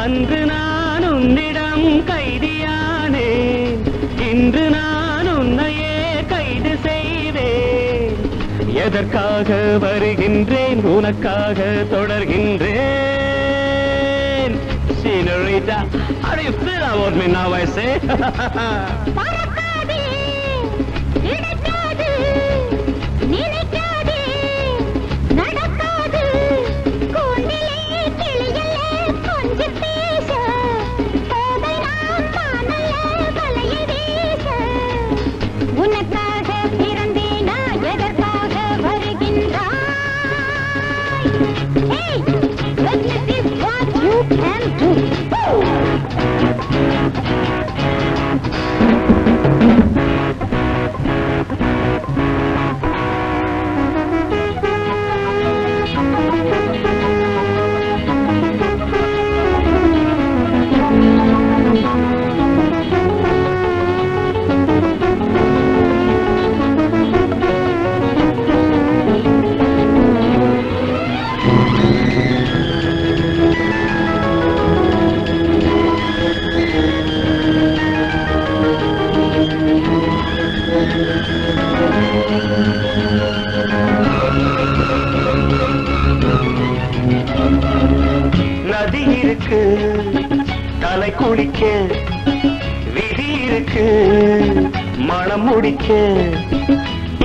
அன்று நான் உன்னிடம் கைதியானே, இன்று நான் உன்னையே கைது செய்வேன். எதற்காக வருகின்றேன், உனக்காக தொடர்கின்றேன். Senorita, how do you feel about me now, I say? நதி இருக்கு தலை குளிக்க, விதி இருக்கு மனம் முடிக்க,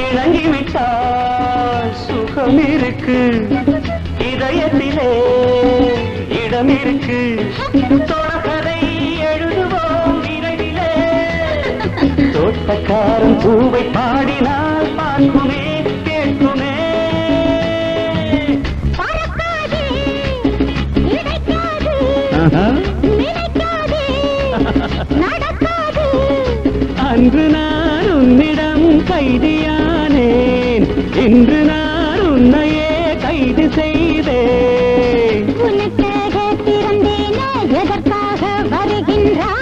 இறங்கிவிட்டால் சுகம் இருக்கு, இதயத்திலே இடம் இருக்கு, தொடர்கதை எழுதுவோம் விரைவிலே. தோட்டக்காரன் பூவை பாடினால் பார்க்குமே கேட்குமே. அன்று நான் உன்னிடம் கைதியானேன், இன்று நான் உன்னையே கைது செய்தேன். உனக்காக பிறந்தேன், எதற்காக வருகின்றாய்?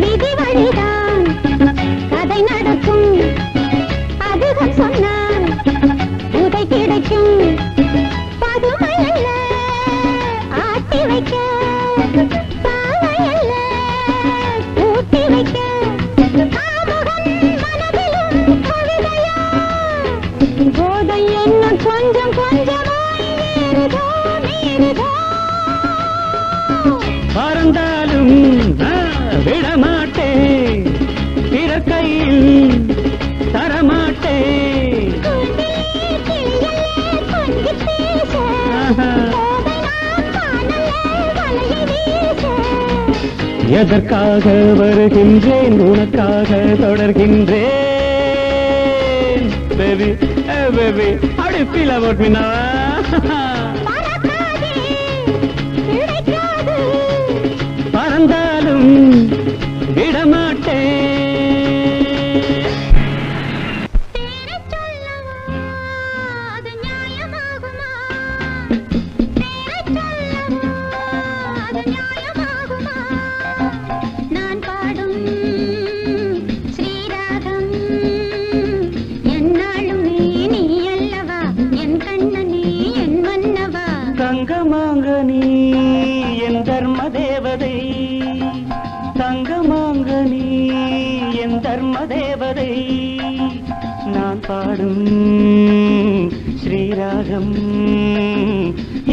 விதி வழிதான் கதை நடக்கும், அதுதான் சொன்னால் உதை கிடைக்கும். பதுமை அல்ல ஆட்டி வைக்க, பாவை அல்ல ஊட்டி வைக்க, காமுகன் மனதிலும் கவிதையா, போதை என்ன கொஞ்சம் கொஞ்சமாய் ஏறுதோ மீறுதோ. பறந்தாலும் விடமாட்டேன், பிறக்கையில் தரமாட்டேன். எதற்காக வருகின்றேன், உனக்காக தொடர்கின்றேன். Baby, hey baby, how do you feel about me now? பறந்தாலும் விடமாட்டேன். நான் பாடும் ஸ்ரீராகம் என்னாலும் நீ அல்லவா, என் கண்ணனே என் மன்னவா. தங்கமாங்க நீ என் தர்ம தேவதை, தங்கமாங்க நீ என் தர்ம தேவதை. நான் பாடும் ஸ்ரீராகம்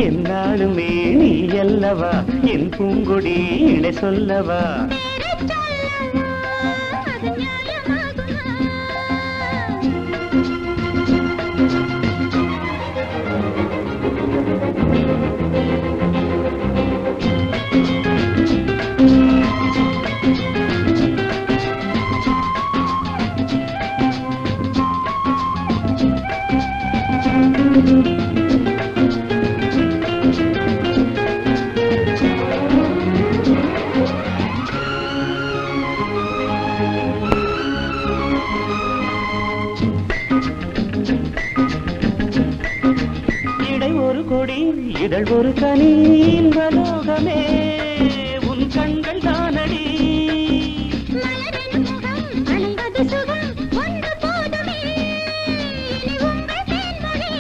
என்னாலுமே நீ அல்லவா, என் பூங்கொடி இணை சொல்லவா. இதழ் ஒரு கனி இன்பலோகமே உன் கண்கள் தானடி மலரின் முகம் அணைவது சுகம் ஒன்று போதுமே இனி உங்கள் தேன்மொழி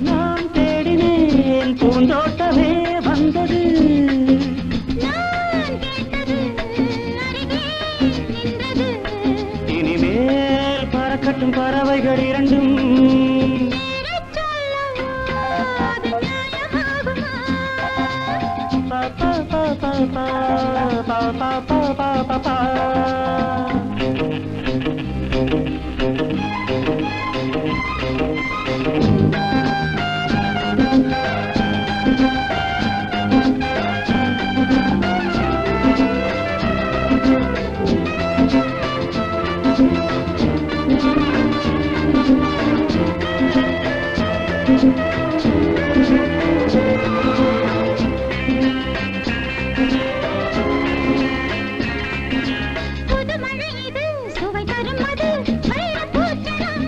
நான் தேடினேன் பூந்தோட்டமே வந்தது நான் கேட்டது அருகே நின்றது இனிமேல் பறக்கட்டும் பறவைகள் இரண்டும் பேரைச் சொல்லவோ அது நியாயமாகுமா பா பா பா பா பா பா பா பா பா பா பா. புது மழை இது சுவை தரும் அது வைரப் பூச்சரம்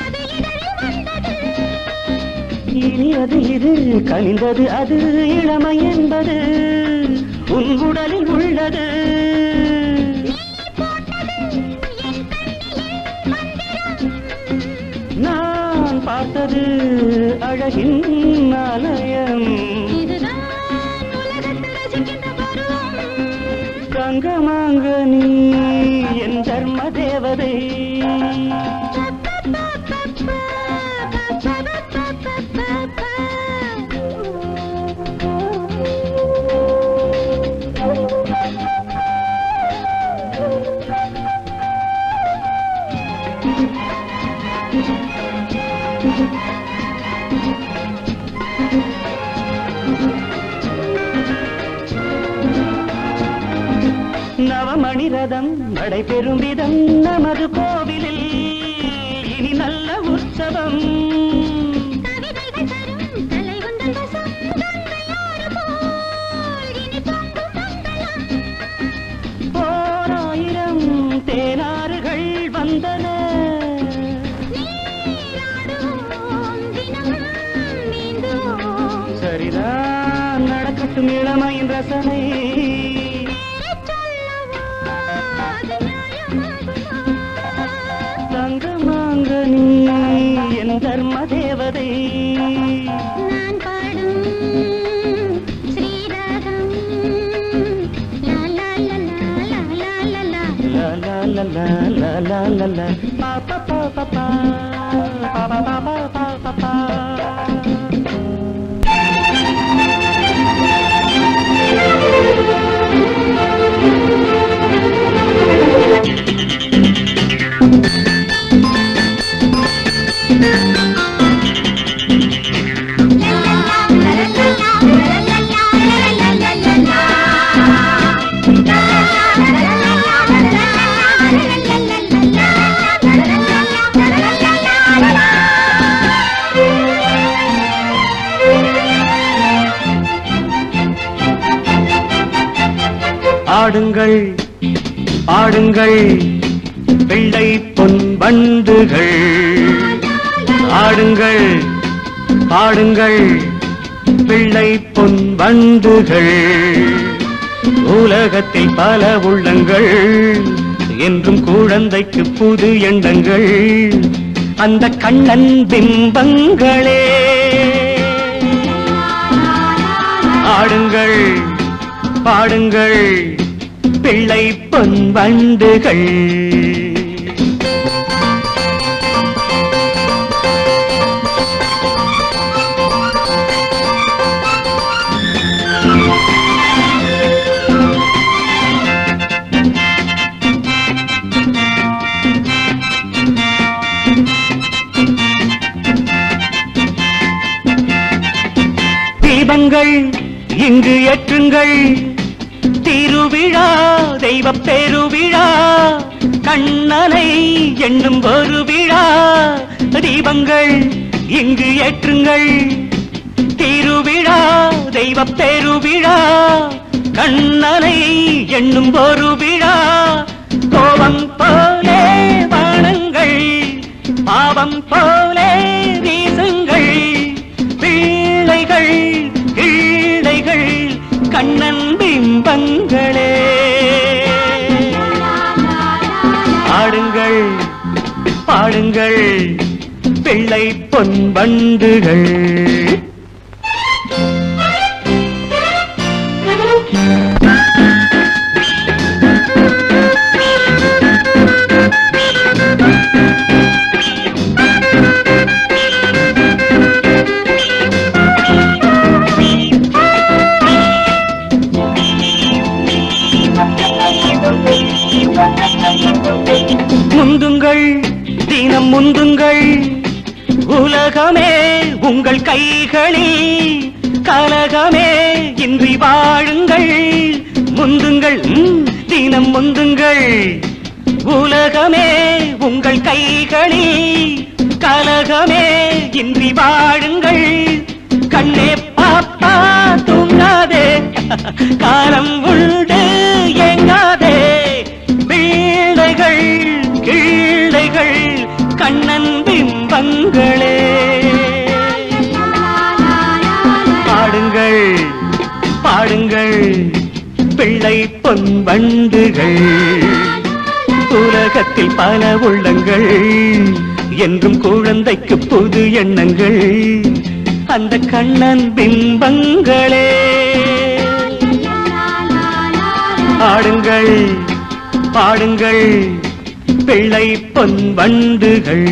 அது இதழில் வந்தது இனியது இது கனிந்தது அது இளமை என்பது உன் உடலில் உள்ளது நீ போட்டது என் கண்ணிலே மந்திரம் நான் பார்த்தது அழகின் ஆலயம் இதுதான் உலகத்தில் ரசிக்கின்ற பருவம் கங்கமாங்க நீ என் தர்ம தேவதை நவமணி ரதம் நடைபெறும் விதம் நமது கோவிலில் இனி நல்ல உற்சவம் கவிதைகள் தரும் கலை உந்தன் வசம் கங்கையாறு போல் இனி பொங்கும் மங்களம் ஓராயிரம் தேனாறுகள் வந்தன நீராடுவோம் தினமும் நீந்துவோம் சரிதான் நடக்கட்டும் இளமையின் ரசனை பேரைச் சொல்லவோ அது நியாயமாகுமா தங்கமாங்க நீ என் தர்ம தேவதை நான் பாடும் ஸ்ரீராகம் லா லா லா லா லா லா லா லா லா லா லா லா லா லா பா பா பா பா பா பா பா பா பா பா பா. ஆடுங்கள் ஆடுங்கள் பிள்ளை பொன் வண்டுகள் ஆடுங்கள் ஆடுங்கள் பிள்ளை பொன் வண்டுகள் உலகத்தில் பல உள்ளங்கள் என்றும் குழந்தைக்கு புது எண்ணங்கள் அந்த கண்ணன் பிம்பங்களே ஆடுங்கள் பாடுங்கள் பிள்ளை பொன் வண்டுகள் தீபங்கள் இங்கு ஏற்றுங்கள் திருவிழா தெய்வ பெருவிழா கண்ணனை எண்ணும் ஒரு விழா தீபங்கள் இங்கு ஏற்றுங்கள் திருவிழா தெய்வ பெருவிழா கண்ணனை எண்ணும் ஒரு விழா கோபம் போலே வானங்கள் பாவம் போலே வீசுங்கள் பிள்ளை கண்ணன் பிம்பங்களே. ஆடுங்கள் பாடுங்கள் பிள்ளை பொன் வண்டுகள். முந்துங்கள் தினம் முந்துங்கள் உலகமே உங்கள் கைகளில். கலகமே இன்றி வாழுங்கள். முந்துங்கள் தினம் முந்துங்கள் உலகமே உங்கள் கைகளில். கலகமே இன்றி வாழுங்கள். கண்ணே பாப்பா தூங்காதே காலம் உண்டு ஏங்காதே. பிள்ளைகள் கிள்ளைகள் கண்ணன் பிம்பங்களே. பாடுங்கள் பாடுங்கள் பிள்ளை பொன் வண்டுகள். உலகத்தில் பல உள்ளங்கள் என்றும் குழந்தைக்கு புது எண்ணங்கள். அந்த கண்ணன் பிம்பங்களே. ஆடுங்கள் பாடுங்கள் பிள்ளை பொன் வண்டுகள்.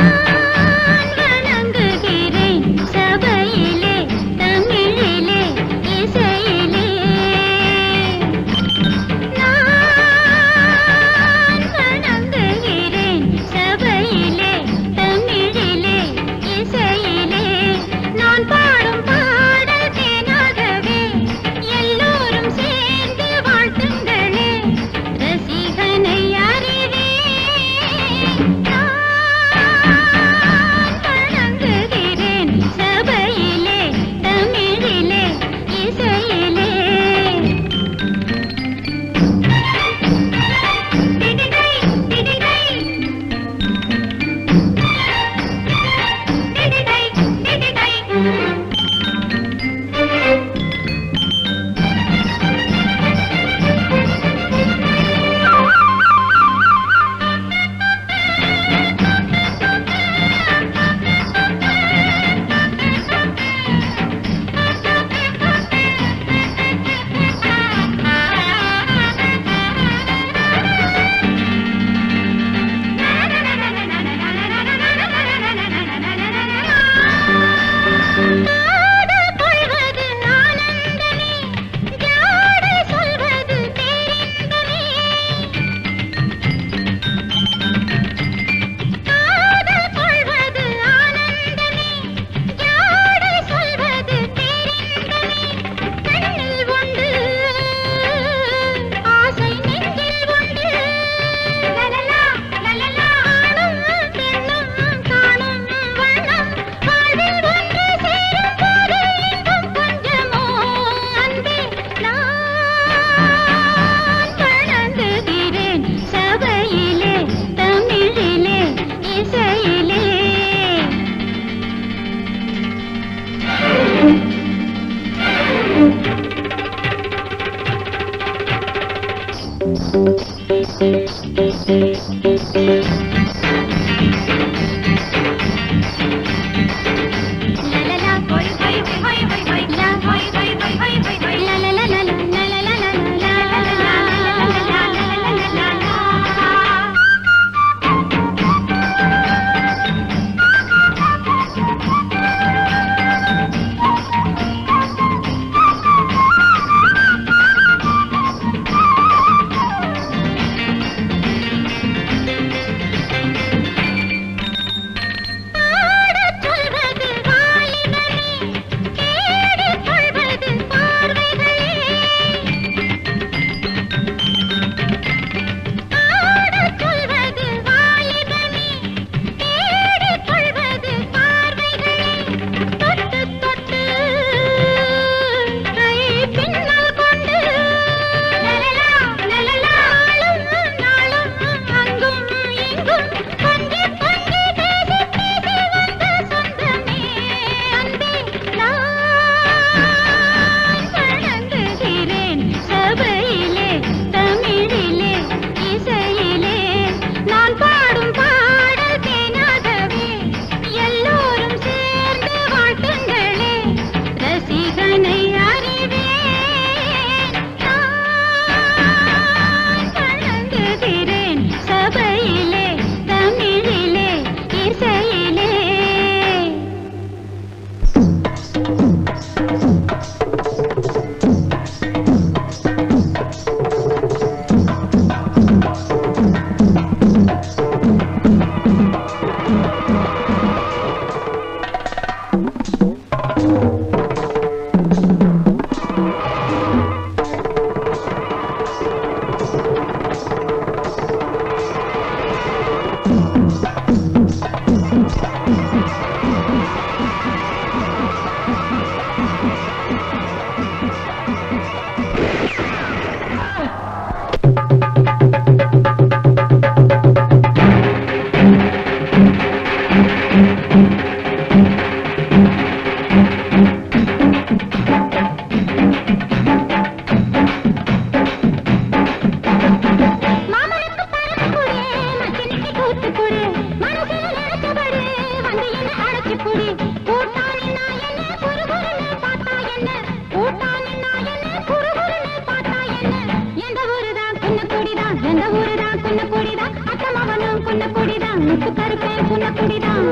நான் வணங்குகிறேன் சபையிலே தமிழிலே இசையிலே நான் வணங்குகிறேன் சபையிலே தமிழிலே இசையிலே நான் பாடும் பாடல் தேனாகவே எல்லோரும் சேர்ந்து வாழ்த்துங்களே ரசிகனை அறிவே நான் வணங்குகிறேன் சபையிலே தமிழிலே இசையிலே டிடிடை டிடிடை டிடிடை டிடிடை காதல் கொள்வது ஆனந்தமே ஜாடை சொல்வது பேரின்பமே காதல் கொள்வது ஆனந்தமே ஜாடை சொல்வது பேரின்பமே கண்ணில் உண்டு ஆசை நெஞ்சில் உண்டு லலலா லலலா ஆணும் பெண்ணும் காணும் வண்ணம் வாழ்வில் ஒன்று சேரும் போது இன்பம் கொஞ்சமோ அன்பே நான் வணங்குகிறேன் சபையிலே தமிழிலே இசையிலே லலலா ஹொய் ஹொய் ஹொய் ஹொய் ஹொய் லா ஹொய் ஹொய் ஹொய் ஹொய் ஹொய் ஹொய் லலலா லலலா லலலா குடிதான் எந்த ஊருதான் குன்ன குடிதான் அத்தமவனும் குன்ன குடிதான் முத்து கருப்பேன் குன்ன குடிதான்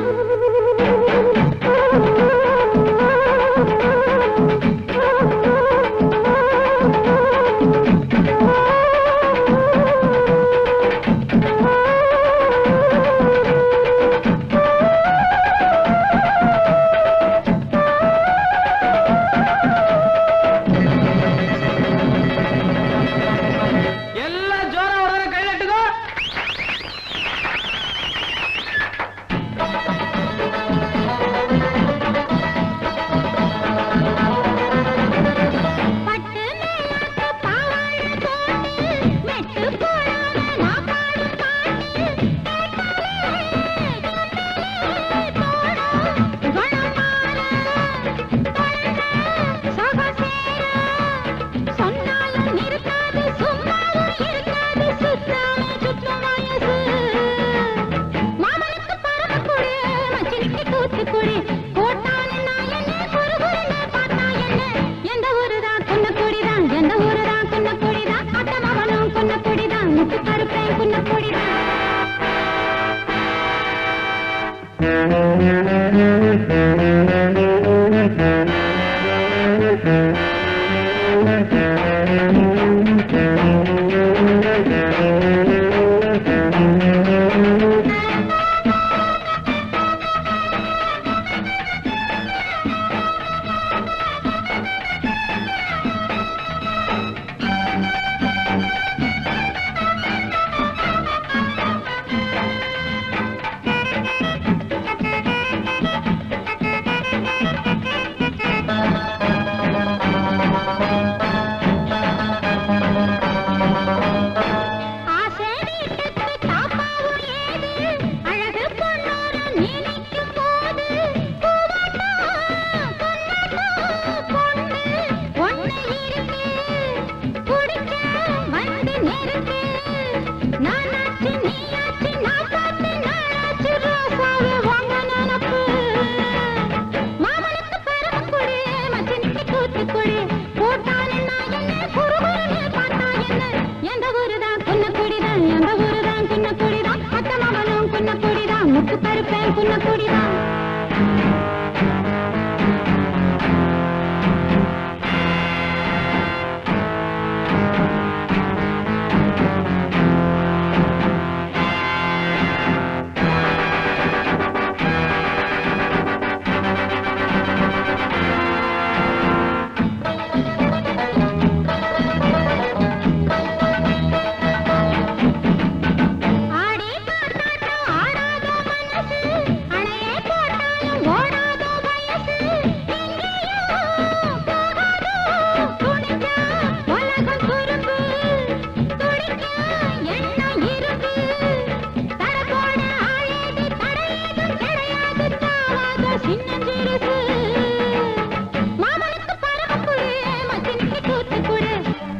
முத்து கருப்பேன் குன்ன குடிதான்